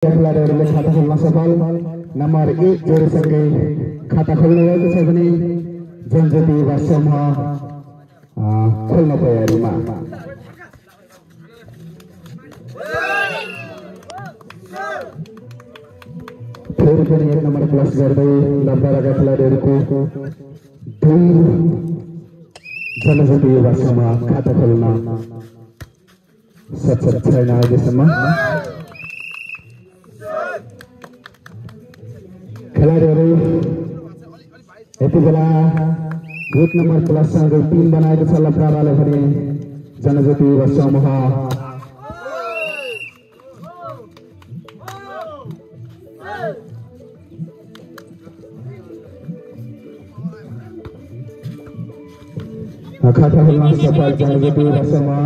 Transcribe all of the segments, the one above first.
खेलाडीहरूले खाता खोल्न सफल नम्बर 1 जोडीसँगै खाता खोल्नु भएको छ भने जनज्योति युवा समूह खोल्न तयारीमा फेरि पनि 1 नम्बर प्लस गर्दै लम्बाराका खेलाडीहरूको 2 जनज्योति युवा समूह खाता खोल्न सक्षम छैन अहिलेसम्म। खेलाडीहरू यति बेला 1 नम्बर प्लस सँगै टिम बनाएको छ लम्बाराले भने जनज्योति युवा समूह खाता खोल्न सफल जनज्योति युवा समूह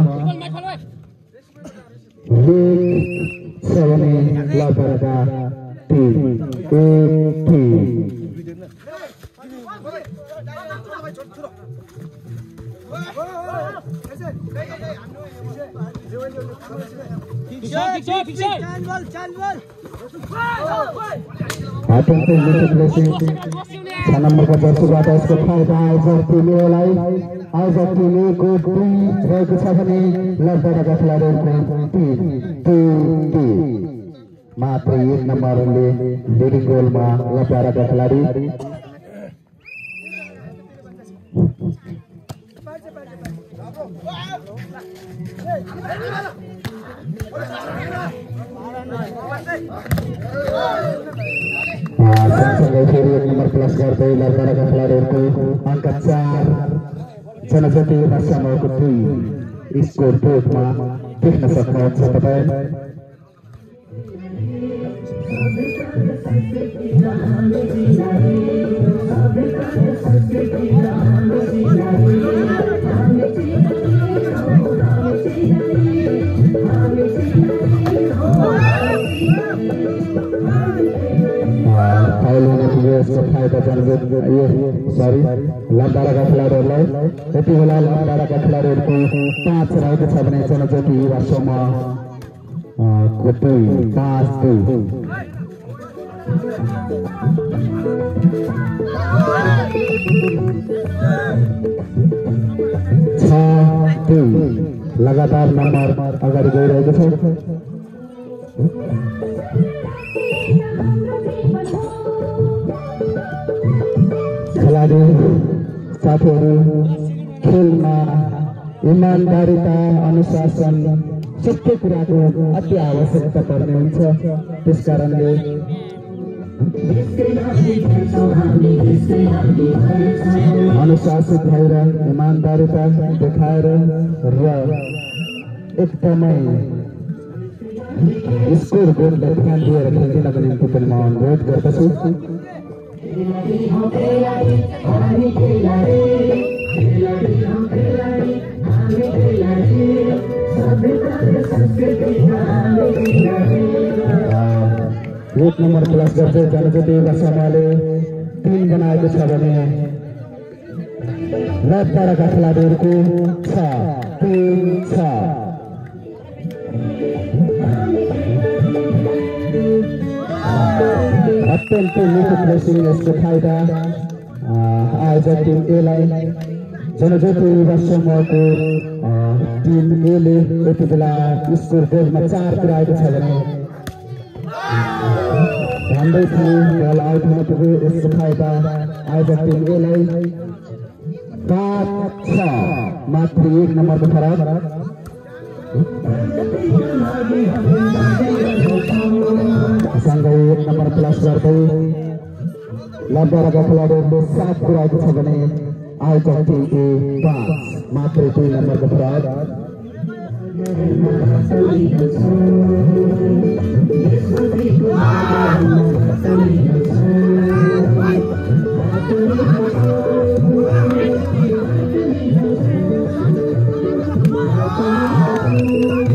छ भने लम्बाराका टिम नम्बरका जर्सीबाट यसको फाइदा आज टिमलाई आज टिमको 2 रहेको छ भने लम्बाराका खेलाडीहरूको 2 मात्र 1 नम्बरले लिडिङ गोलमा लम्बाराका खेलाडी सँगसँगै फेरि 1 नम्बर प्लस गर्दै लम्बाराका खेलाडीहरूको अङ्क 4 जनज्योति युवा समूहको 2 स्कोर बोर्डमा देख्न सक्नुहुन्छ तपाईँ। लम्बाराका खेलाडीहरूलाई यति बेला लम्बाराका खेलाडीहरूको 5 रहेको छ भने जनज्योति युवा समूहको 2 लगातार नम्बर अगाडि गइरहेको छ। खेलाडी साथीहरू खेलमा इमानदारीता अनुशासन सबै कुराको अति आवश्यकता पर्ने हुन्छ। त्यसकारणले अनुशासित भएर इमानदारीता देखाएर र एकदमै स्कोर बोर्डलाई ध्यान दिएर खेल्दिनको निम्ति पनि म अनुरोध गर्दछु। एक नम्बर प्लस गर्दै जनज्योति युवा समूहले 3 बनाएको छ भने लम्बाराका खेलाडीहरूको 3 अत्यन्त मिठो प्रेसिङ यसको फाइदा आयोजक टिम एलाई जनज्योति युवा समूहको टिम एले यति बेला स्कोर बोर्डमा 4 पुर्याएको छ भने भन्दै थिए बल आउट हुन पुग्यो। यसको फाइदा आयोजक टिम एलाई 5 मात्र 1 नम्बरको फरक। सँगै 1 नम्बर प्लस गर्दै लम्बाराका खेलाडीहरूले 7 पुर्याएको छ भने आयोजक टिम ए 5 मात्र 2 नम्बरको फरक।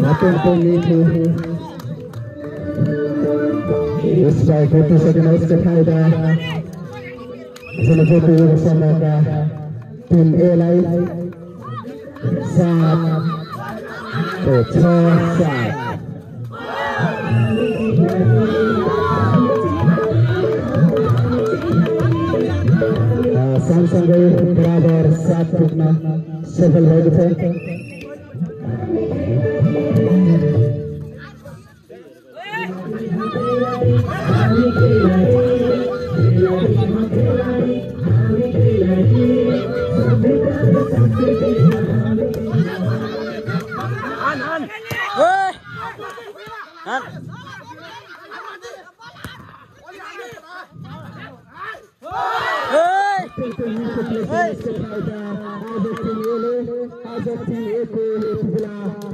अत्यन्त मिठो स्ट्राइक उठिसकेन। यसको फाइदा जनज्योति युवा समूहका टिम एलाई 7 6 7 साथ पुग्न सफल भएको छ।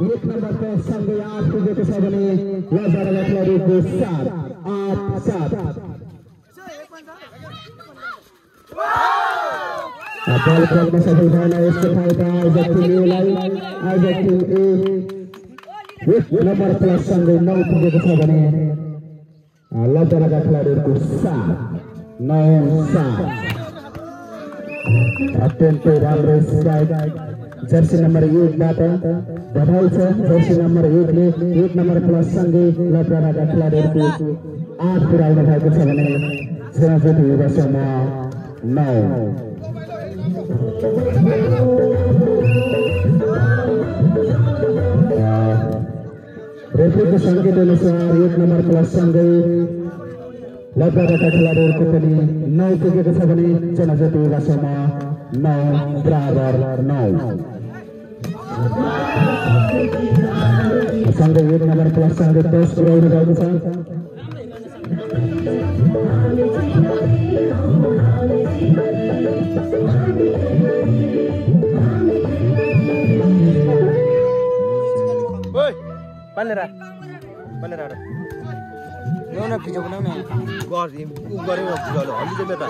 एक नम्बरको सँगै 8 पुगेको छ भने लजारा खेलाडीको 7-8-7 बल खेल्न सफल भएन। यसको फाइदा आयोजक टिम एलाई। आयोजक टिम ए 1 नम्बर प्लस सँगै 9 पुगेको छ भने लजाराका खेलाडीहरूको 7-9-7 अत्यन्तै राम्रो स्ट्राइक जर्सी नम्बर 1 बाट बधाई छ। जर्सी नम्बर 1 ले 1 नम्बर प्लस सँगै लजाराका खेलाडीहरूको 8 पुर्याउनु भएको छ भने सेनाज्योति युवा समूह 9। रेफ्रीको सङ्केत अनुसार 1 नम्बर प्लस सँगै लजाराका खेलाडीहरूको पनि 9 पुगेको छ भने सेनाज्योति युवा समूह 9 बराबर 9। सँगै 1 नम्बर प्लस सँगै 10 पुर्याउनु भएको छ। Panera. No, pijo na me. God, you got it. Only the better.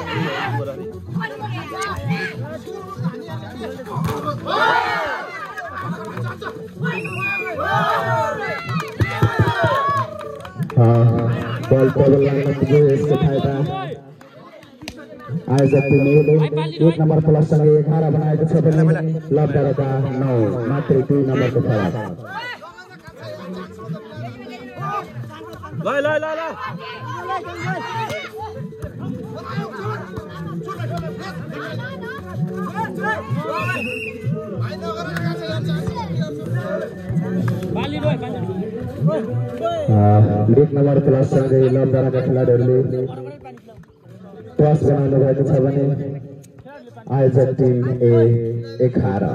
बल पगलने पुगे यसको फाइदा आयोजक टिमले 1 नम्बर प्लस सँगै 11 बनाएको छ भने लजाराका 9 मात्र 2 नम्बरको फरक। ला एक नम्बर प्लस सँगै लजाराका खेलाडीहरूले टस बनाउनु भएको छ भने आयोजक टिम ए 11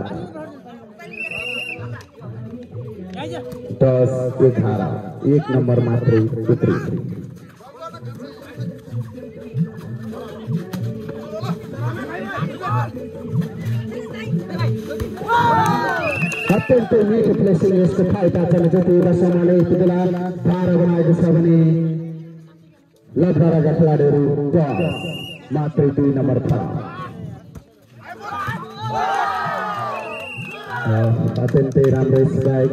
टस 11 1 नम्बर मात्रै पुत्री। अत्यन्तै मिठो प्लेसिङ यसको फाइदा सेनाज्योति युवा समूहले यति बेला 12 बनाएको छ भने लजाराका खेलाडीहरू 10 मात्रै 2 नम्बर फरक। अत्यन्तै राम्रो स्ट्राइक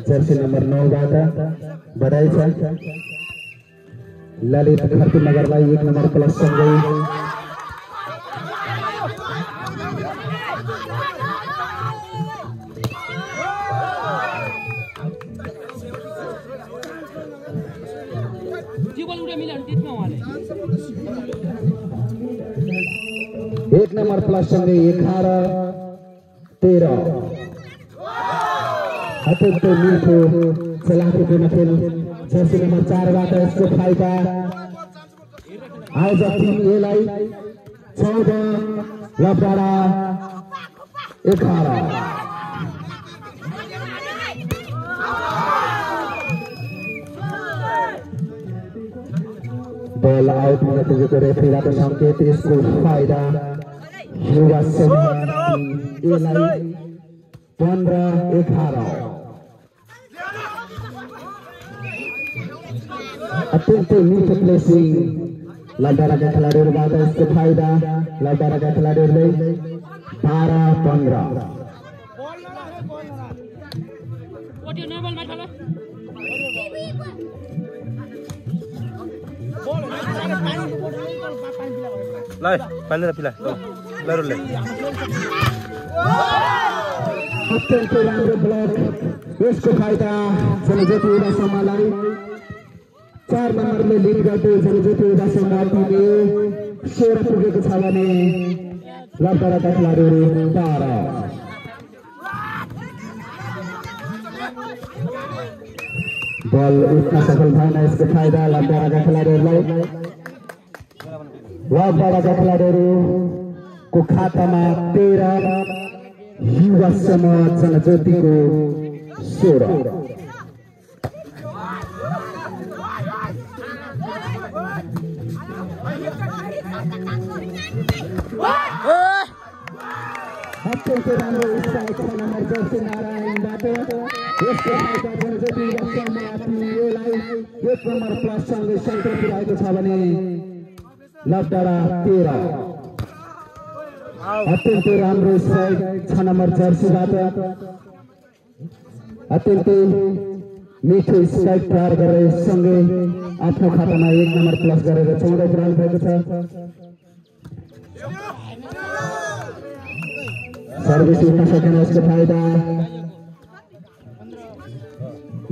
जर्सी नम्बर 9 बाट बधाई छ। ललित खर्ती नगरलाई 1 नम्बर प्लस सँगै एक नंबर प्लस सँगै 11-13 अत्यन्तै मिठो चलाकीपूर्ण खेल जर्सी नम्बर 4 बाट यसको फाइदा आयोजक टिम एलाई 14 लजारा 11। बल आउट हुन पुगेको रेफ्रीबाट सङ्केत यसको फाइदा युवा समूह एलाई 15-11। अत्यन्तै मिठो प्लेसिङ लजाराका खेलाडीहरूबाट यसको फाइदा लजाराका खेलाडीहरूले 12-15। ला पानी पिला लरुले अत्यन्तै राम्रो ब्लक यसको फाइदा सेनाज्योति युवा समूहलाई 4 नम्बरले लिड गर्दै सेनाज्योति युवा समूह टिमले 16 पुगेको छ भने लब्धराका खेलाडीहरू 12 बल उठ्न सफल भएन यसको फाइदा लब्धराका खेलाडीहरूलाई लब्धराका खेलाडीहरूको खातामा 13 युवा समूह जनज्योतिको 16 अत्यन्त राम्रो स्ट्राइक छ नम्बर 10 नारायणबाट यसको फाइदा जनज्योति युवा समूह आत्मीयलाई 1 नम्बर प्लस सँगै सेन्टर पुर्याएको छ भने लब्धरा 13 अत्यन्तै राम्रो स्ट्राइक 6 नम्बर जर्सीबाट अत्यन्तै मिठो स्ट्राइक तयार गरेर सँगै आफ्नो खातामा 1 नम्बर प्लस गरेर 14 पुर्याउनु भएको छ सर्भिस उठ्न सकेन यसको फाइदा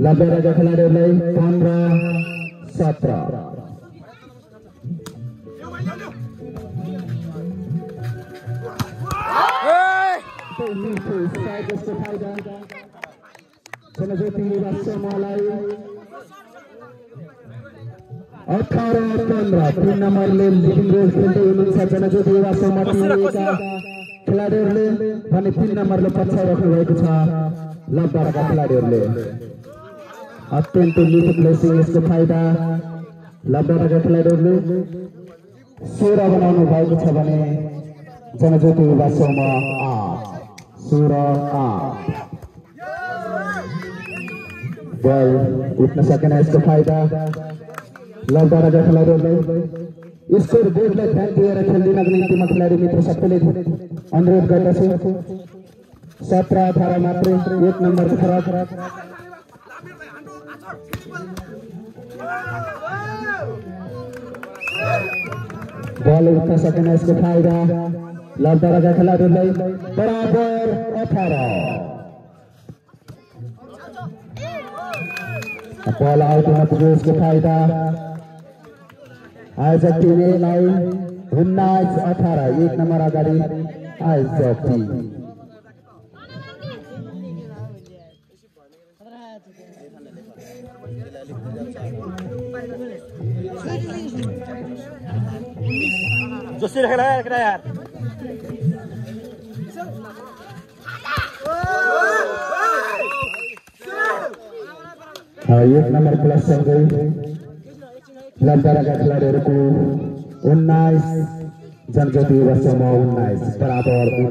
लब्धराका खेलाडीहरूलाई 15-17 मिठो स्ट्राइक यसको फाइदा जनज्योति युवा समूहलाई 18-15 3 नम्बरले लिडिङ रोल खेल्दै हुनुहुन्छ जनज्योति युवा समूह टिमका खेलाडीहरूले भने 3 नम्बरले पछ्याइराख्नु भएको छ लब्धराका खेलाडीहरूले अत्यन्तै मिठो प्लेसिङ यसको फाइदा लब्धराका खेलाडीहरूले 16 बनाउनु भएको छ भने जनज्योति युवा समूह 16-8 बल उठ्न सकेन यसको फाइदा लब्धराका खेलाडीहरूले स्कोर बोर्डलाई ध्यान दिएर खेलिदिनको निम्ति म खेलाडी मित्र सबैले अनुरोध गर्दछु 17-18 मात्रै 1 नम्बरको फरक बल उठ्न सकेन यसको फाइदा लब्धराका खेलाडीहरूलाई बराबर 18 बल आउट हुन पुग्यो यसको फाइदा आयोजक टिमलाई 19-18 1 नम्बर अगाडि आयोजक टिम जोशी खेला यार 1 नम्बर प्लस सँगै लब्धराका खेलाडीहरूको 19 जनज्योति युवा समूह 19 बराबर 19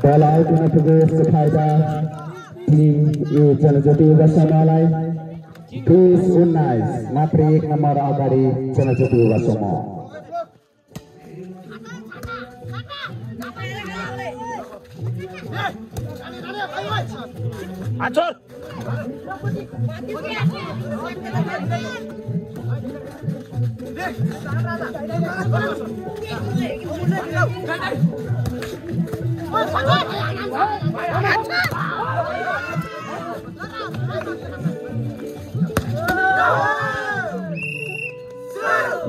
बल आउट हुन पुग्यो यसको फाइदा टिम ए जनज्योति युवा समूहलाई 20-19 मात्र 1 नम्बर अगाडि जनज्योति युवा समूह आचर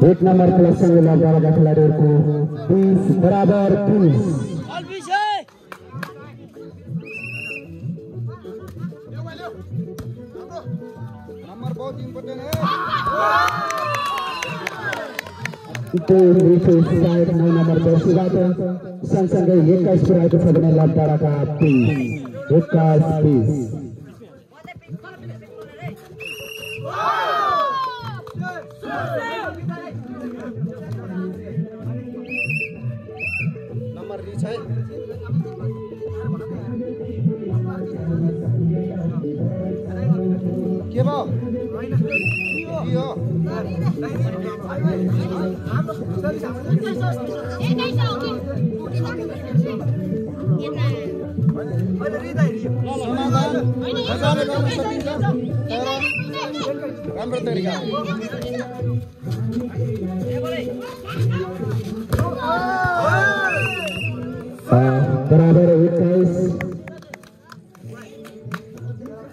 एक नंबर प्लस सँगै लब्धराका खेलाडीहरूको 20 बराबर 20 9 नम्बर जर्सीबाट सँगसँगै 21 पुर्याएको छ भने लब्धराका 21-20 नम्बर रिच है के भयो राम्रो तरिका बराबर 21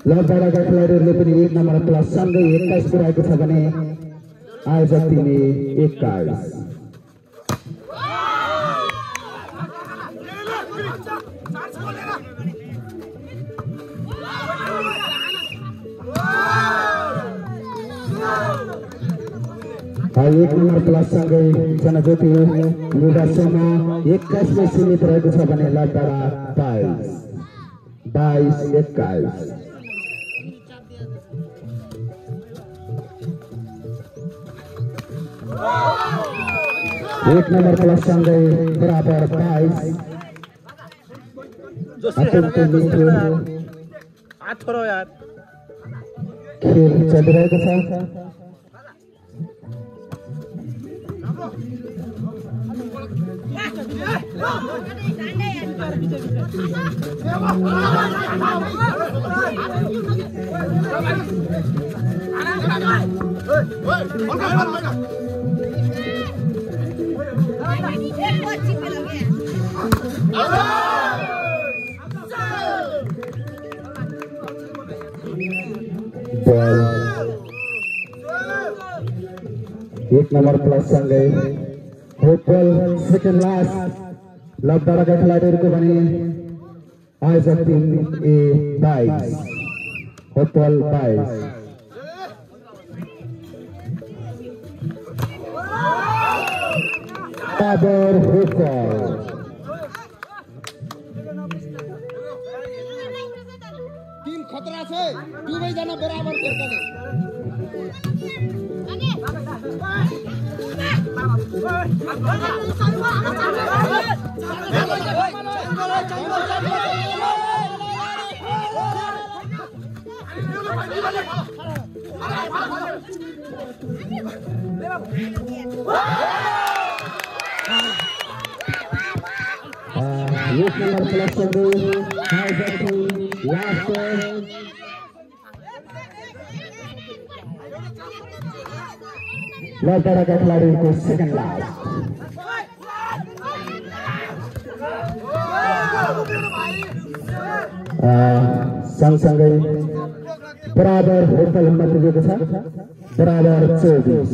लबडाका खेलाडीहरूले पनि 1 नम्बर प्लस सँगै 21 पुर्याएको छ भने आयोजक टिमले 21। एक नम्बर प्लस सँगै जनज्योति निर्वाचनमा 21 में सीमित रहेको छ भने लबडा 22-21। एक नंबर प्लस सँगै बराबर 22। खेल चलिरहेको छ। एक नंबर प्लस सँगै होपबल सेकेन्ड लास्ट लबडाका खेलाडीहरूको भने आयोजक टिम ए 22 होपबल 22। बराबर होपबल टीम खतरा छ दुवैजना बराबर खेल्छन्। एक नंबर प्लस सँगै आयोजक टिम लास्ट लबडाका खेलाडीहरूको सेकेन्ड लास्ट। सँगसँगै बराबर होटलमा पुगेको छ बराबर 24।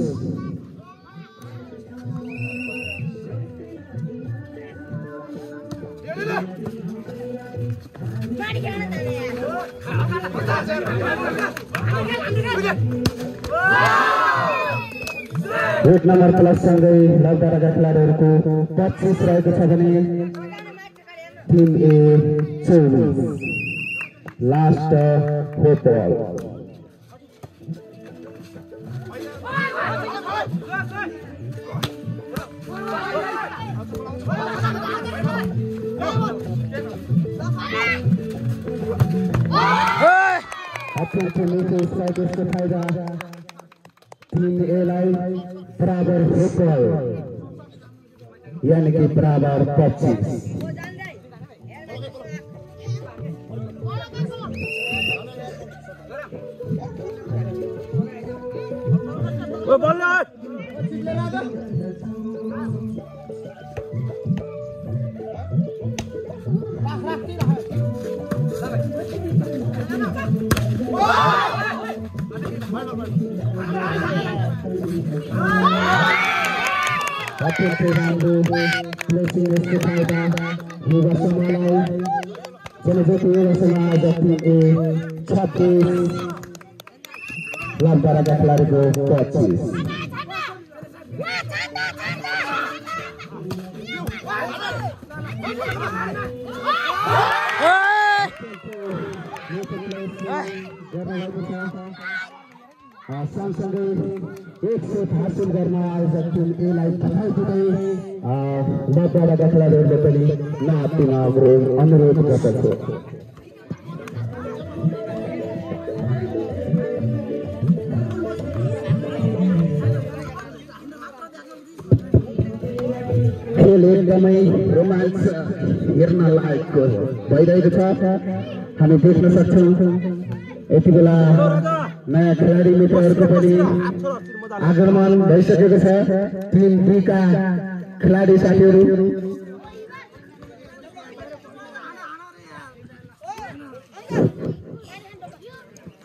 एक नंबर प्लस सँगै लबडाका खेलाडीहरूको 25 रहेको छ भने टिम ए 24 लास्ट होपबल। त्यसको फाइदा टिम ए लाई बराबर होपबल यानी कि बराबर 25। लबडाका खेलाडीको 25। सँगसँगै 1 सेट हासिल गर्न आयोजक टिम ए लाई बधाई दिँदै लबडाका खेलाडीहरूले पनि नआत्तिन अनुरोध गर्दछु। खेल एकदमै रोमाञ्च हेर्न लायकको भइरहेको छ। हामी देख्न सक्छौँ यति बेला नयाँ खेलाडी मित्रहरूको पनि आगमन भइसकेको छ। टिम बी का खेलाडी साथीहरू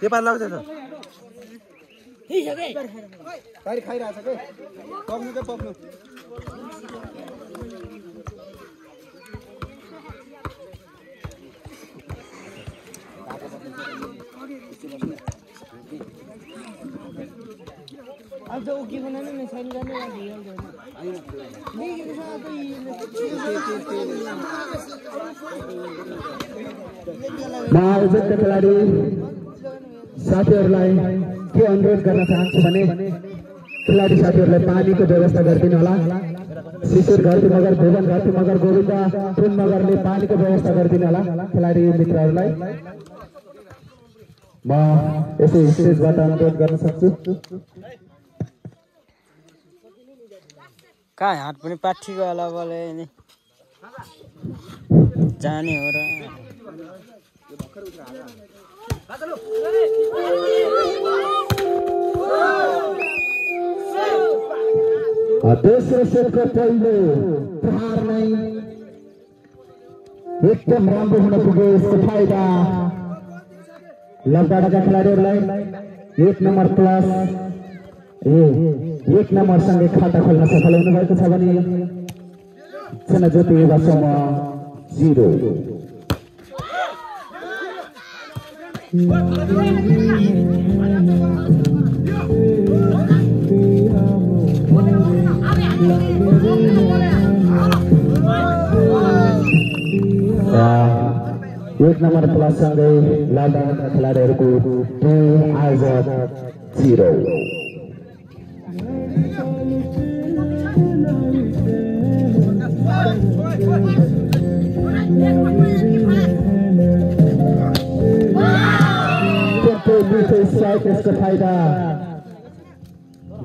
पेपर लाग्छ त बाहिर खाइरहेछ के पक्नु के पक्नु अब तो ओके बनाने में साइन करने वाली है नहीं के साथ तो ये आयोजक खेलाडी साथीहरूलाई के अनुरोध गर्न चाहन्छु भने खेलाडी साथीहरूलाई पानीको व्यवस्था गरिदिनु होला शिशिर घरती मगर भुवन घरती मगर गोविन्द पुन मगरले पानीको व्यवस्था गरिदिनु होला खेलाडी मित्रहरूलाई म यसै स्टेजबाट अनुरोध गर्न सक्छु कहाँ हात पनि पाठीको होला बोले नि जाने हो र दोस्रो सेटको पहिलो प्रहार नै एकदम राम्रो हुन पुग्यो यसको फाइदा लबडाका खेलाडीहरूलाई 1 नम्बर प्लस एक नम्बरसँगै खाता खोल्न सफल हुनुभएको छ भने जनज्योति युवा समूह 0 1 नम्बर प्लस सँगै लबडाका खेलाडीहरूको 2 आयोजक 0 यसको फाइदा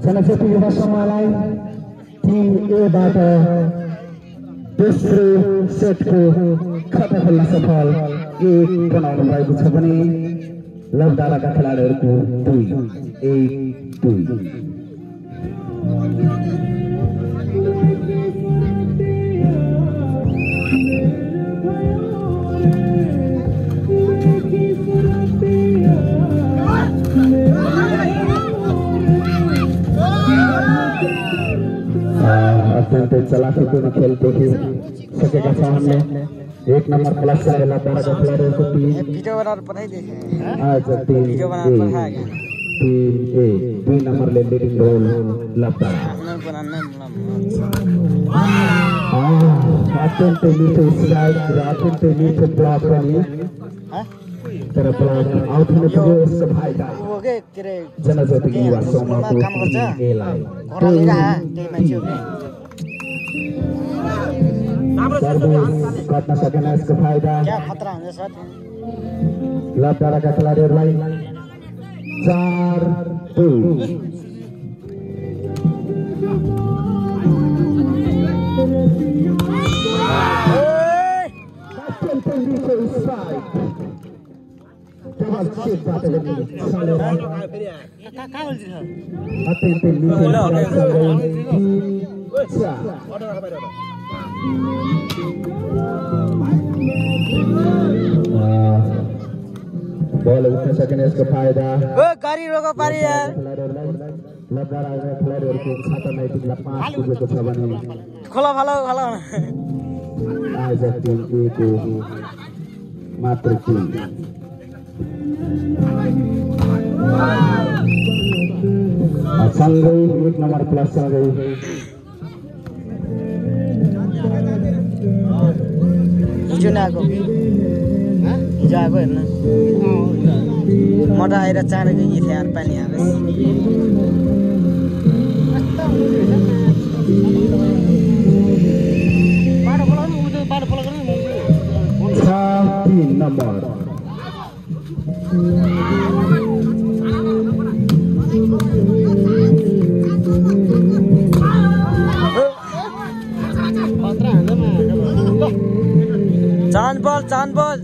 जनज्योति युवा समूहलाई टिम एबाट दोस्रो सेटको खाता खोल्न सफल 1 बनाउनु भएको छ भने लबडाका खेलाडीहरूको 2-1-2 अत्यंत चलाकीपूर्ण खेल देखि सकेका छौँ हामीले 1 नम्बर प्लस सँगै लबडाका खेलाडीहरूको टिम भिडियो बनाएर पठाइदिए आज भिडियो बनाएर पठाए 2 नम्बरले लिडिङ रोल लबडा अत्यन्त मिठो स्ट्राइक र अत्यन्त मिठो ब्लक पनि तर ब्लक आउट हुन पुग्यो यसको फाइदा जनज्योति युवा समूहको टिमलाई कट्न सकेन यसको फाइदा लबडाका खेलाडीहरूलाई 4-2 बल उठ्न सकेन यसको फाइदा गाडी रोको पारी यार लबडाका खेलाडीहरूको खाता नैतिकला 5 पुगेको छ भने खोला फाला आयोजक टिम ए को मात्र 3 सँगै 1 नम्बर प्लस सँगै हिजो आएको हेर्न म त आएर चाँडै गएको थिएँ यार पानी हालेस नम्बर चाँद बल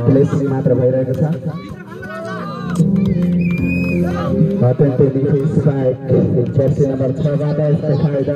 प्लेसिङ मात्र भइरहेको छ अत्यन्तै मिठो स्ट्राइक जर्सी नम्बर 6 बाट यसको फाइदा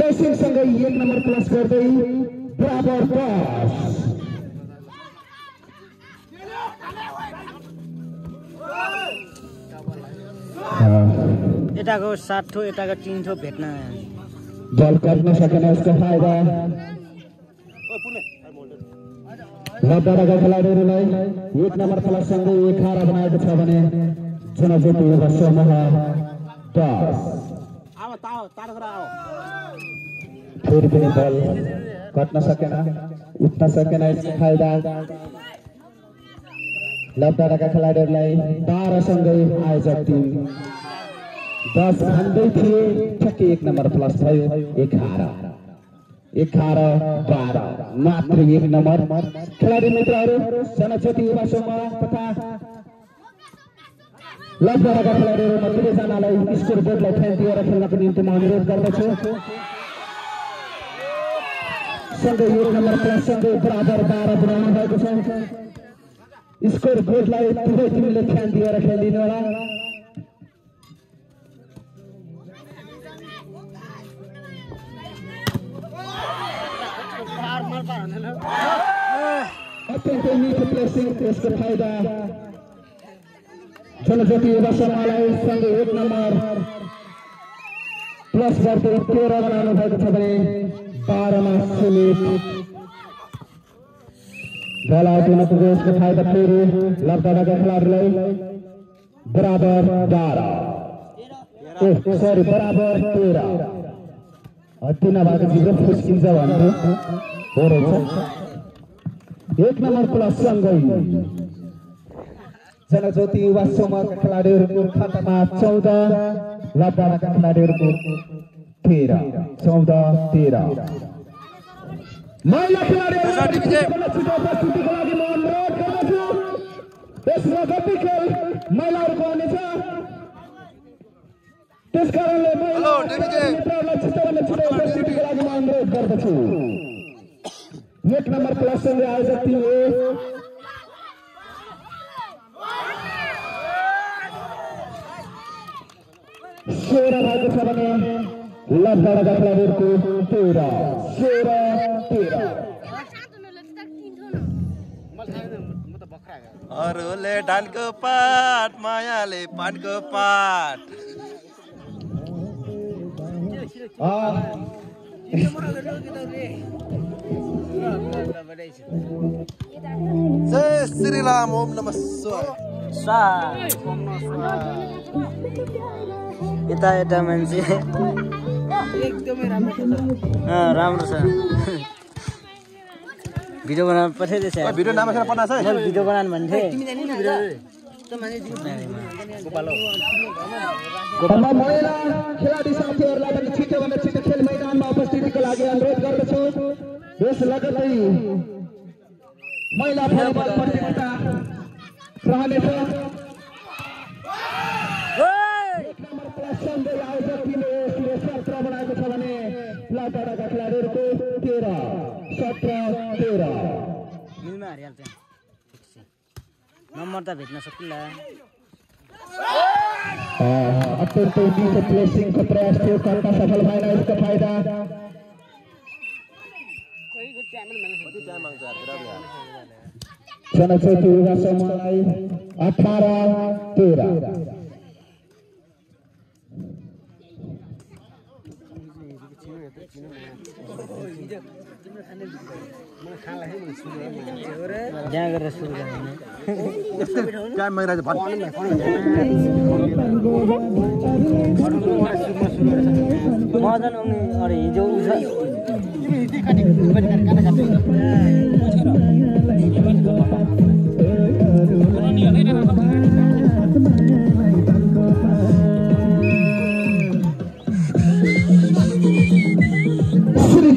प्लेसिङ सँगै 1 नम्बर प्लस गर्दै बराबर 10 यताको 7 ठो यताको 3 ठो भेट्न बल गर्न सकेन यसको फाइदा लब्बाका खेलाडीहरूलाई 1 नम्बर प्लस सँगै 11 बनाएको छ भने जनज्योति युवा समूह 10 फेरि पनि बल कट्न सकेन उठ्न सकेन यसको फाइदा लब्बाका खेलाडीहरूलाई 12 सँगै आयोजक टिम 10 भन्दै थिए ठ्याक्कै 1 नम्बर प्लस भयो 11 12 मात्र 1 नम्बर खेलाडी मित्रहरू जनज्योति युवा समूह तथा लब्बाका खेलाडीहरूमा दुवैजनालाई स्कोर बोर्डलाई फ्यान दिएर खेल्नको निम्ति म अनुरोध गर्दछु सँगै 1 नम्बर प्लस सँगै बराबर 12 बनाउनु भएको छ स्कोर बोर्डलाई दुवै टिमले फ्यान दिएर खेलिदिनु होला अत्यन्तै मिठो प्लेसिङ त्यसको फाइदा जनज्योति युवा समूहलाई सँगै 1 नम्बर प्लस गर्दै 13 बनाउनु भएको छ भने 12 मा सीमित बल आउट हुन पुग्यो यसको फाइदा फेरि लब्बाका खेलाडीलाई बराबर 12 सरी बराबर 13 हत्ती नभएको जिब्रो फुस्किन्छ भन्थ्यो हो रहेछ 1 नम्बर प्लस सँगै जनज्योति युवा समूहका खेलाडीहरूको खातामा 14 लब्बाका खेलाडीहरूको 13 महिला खेलाडीहरूको उपस्थितिको लागि म अनुरोध गर्दछु यसमा कति खेल महिलाहरूको हुनेछ त्यसकारणले मित्रहरूलाई छिटोभन्दा छिटो उपस्थितिको लागि म अनुरोध गर्दछु 1 नम्बर प्लस सँगै आयोजक टिम हो 16 भएको छ भने लब्बाका खेलाडीहरूको 13 अरूले धानको पात मायाले पानको पात जय श्री राम ओम नमः शिवाय यता मान्छे एकदमै राम्रो छ भिडियो बनाउन पठाइदिएछ भिडियो नाम पढ्न छ मैले भिडियो बनाउन भन्थे महिला खेलाडी साथीहरूलाई पनि छिटोभन्दा छिटो खेल मैदानमा उपस्थितिको लागि अनुरोध गर्दछु यस लगत्तै महिला भलिबल प्रतियोगिता रहनेछ 1 नम्बर प्लस सँगै आयोजक टिमले यसले 17 बनाएको छ भने लब्बाका खेलाडीहरूको 13 मिलमा हारिहाल्छ नम्बर त भेट्न सकिला अत्यन्तै मिठो प्लेसिङको प्रयास थियो गर्न सफल भएन यसको फाइदा जनज्योति युवा समूहलाई 18-13 जहाँ गरेर सुरु गर्ने मदन अरे हिजो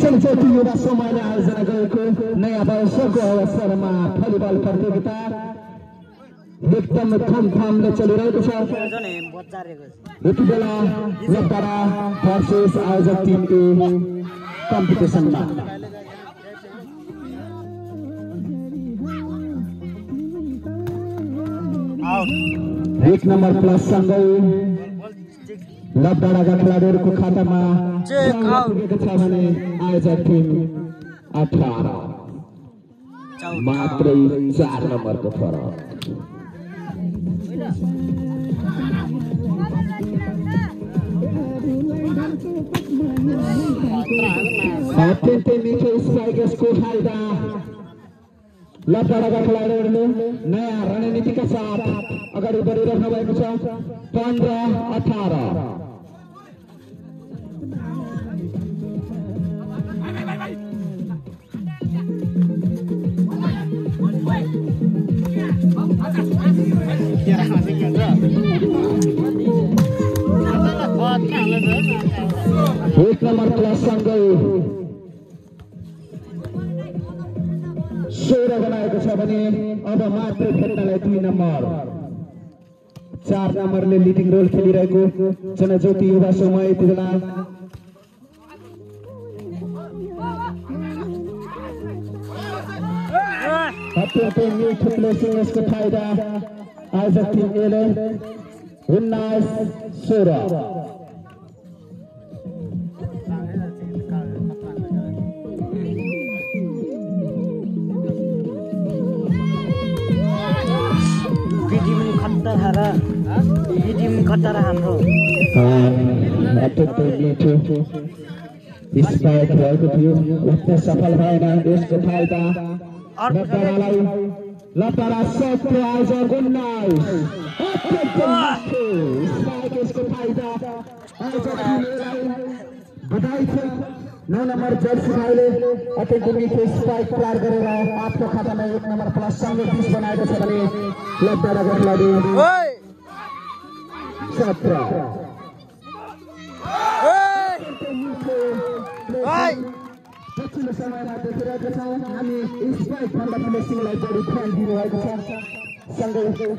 जनज्योति युवा समूहले आयोजना गरेको नयाँ वर्षको अवसरमा भलिबल प्रतियोगिता एकदम थमथामले चलिरहेको छ यति बेला लब्बारा भर्सेस आयोजक टिम ए कम्पिटिसनमा 1 नम्बर प्लस सँगै लबडाका खेलाडीहरूको खातामा पुगेको छ भने आयोजक टिम 18 मात्रै 4 नम्बरको फरक। अत्यन्तै मिठो स्ट्राइकर्सको फाइदा लबडाका खेलाडीहरूले नयाँ रणनीतिका साथ अगाडि बढिरहनु भएको छ। 15-18 एक नम्बर प्लससँगै 16 बनाएको छ भने अब मात्र खेल्नलाई 2 नम्बर। 4 नम्बरले लिडिङ रोल खेलिरहेको जनज्योति युवा समूह यति बेला अत्यन्तै मिठो प्लेसिङ यसको फाइदा आयोजक टिम एले 19-16। हाम्रो अत्यन्तै मिठो स्पाइक भएको थियो, उठ्न सफल भएन। यसको फाइदा लबडालाई लबडा 17 आयोजक 19। अत्यन्तै मिठो स्पाइक यसको फाइदा आयोजक टिमलाई बधाई छ। 9 नम्बर जर्सी भाइले अत्यन्तै मिठो स्पाइक प्रहार गरेर आफ्नो खातामा 1 नम्बर प्लस सँगै 20 बनाएको छ भने लबडाका खेलाडी 17। पछिल्लो समयमा देखिरहेको छौँ हामी स्पाइकभन्दा प्लेसिङलाई बढी ध्यान दिनुभएको छ। सँगै 21-17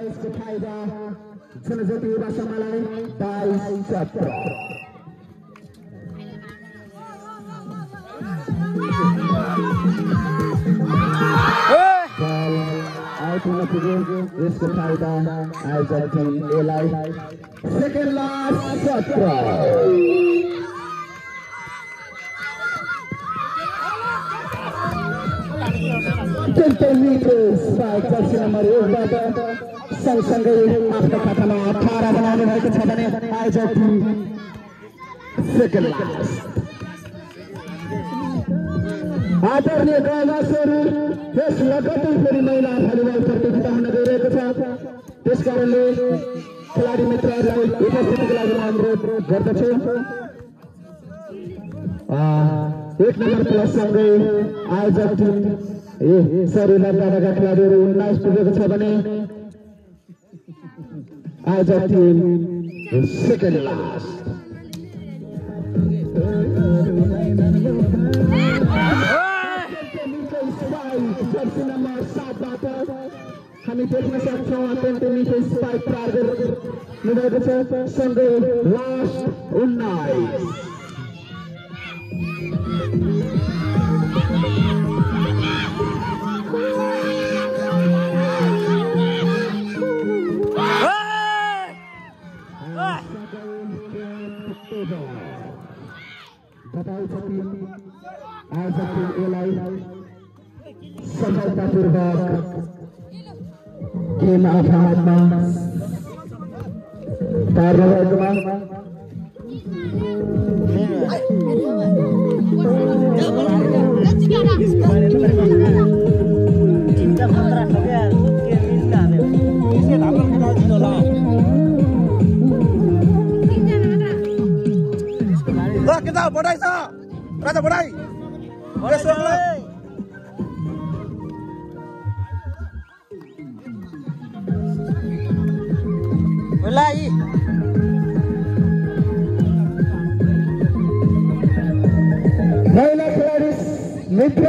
इसको फाइदा जनज्योति युवा समूहलाई 22-17। आउट हुन पुग्यो। यसको फाइदा आयोजक टिम एलाई सेकेन्ड लास्ट 17। अत्यन्तै मिठो स्पाइक जर्सी नम्बर 1बाट सँगसँगै आफ्नो खातामा 18 बनाउनु भएको छ भने आयोजक टिम सेकेन्ड लास्ट। आदरणीय गाउँवासीहरू, यस लगत्तै फेरि महिला भलिबल प्रतियोगिता हुन गइरहेको छ। त्यसकारणले खेलाडी मित्रहरूलाई उपस्थितिको लागि अनुरोध गर्दछु। 1 नम्बर प्लससँगै आयोजक टिम लबडाका खेलाडीहरू 19 पुगेको छ भने आयोजक team second last. Jersey number 7बाट हामी देख्न सक्छौँ अत्यन्तै मिठो स्पाइक प्रहार गर्नुभएको छ। सँगै लास्ट 19। बधाई छ टिम आयोजक टिम एलाई सफलतापूर्वक गेम आफ्नो हातमा पार्न भएकोमा। kita bodai sa rada bodai mulai महिला खेलाडी मित्र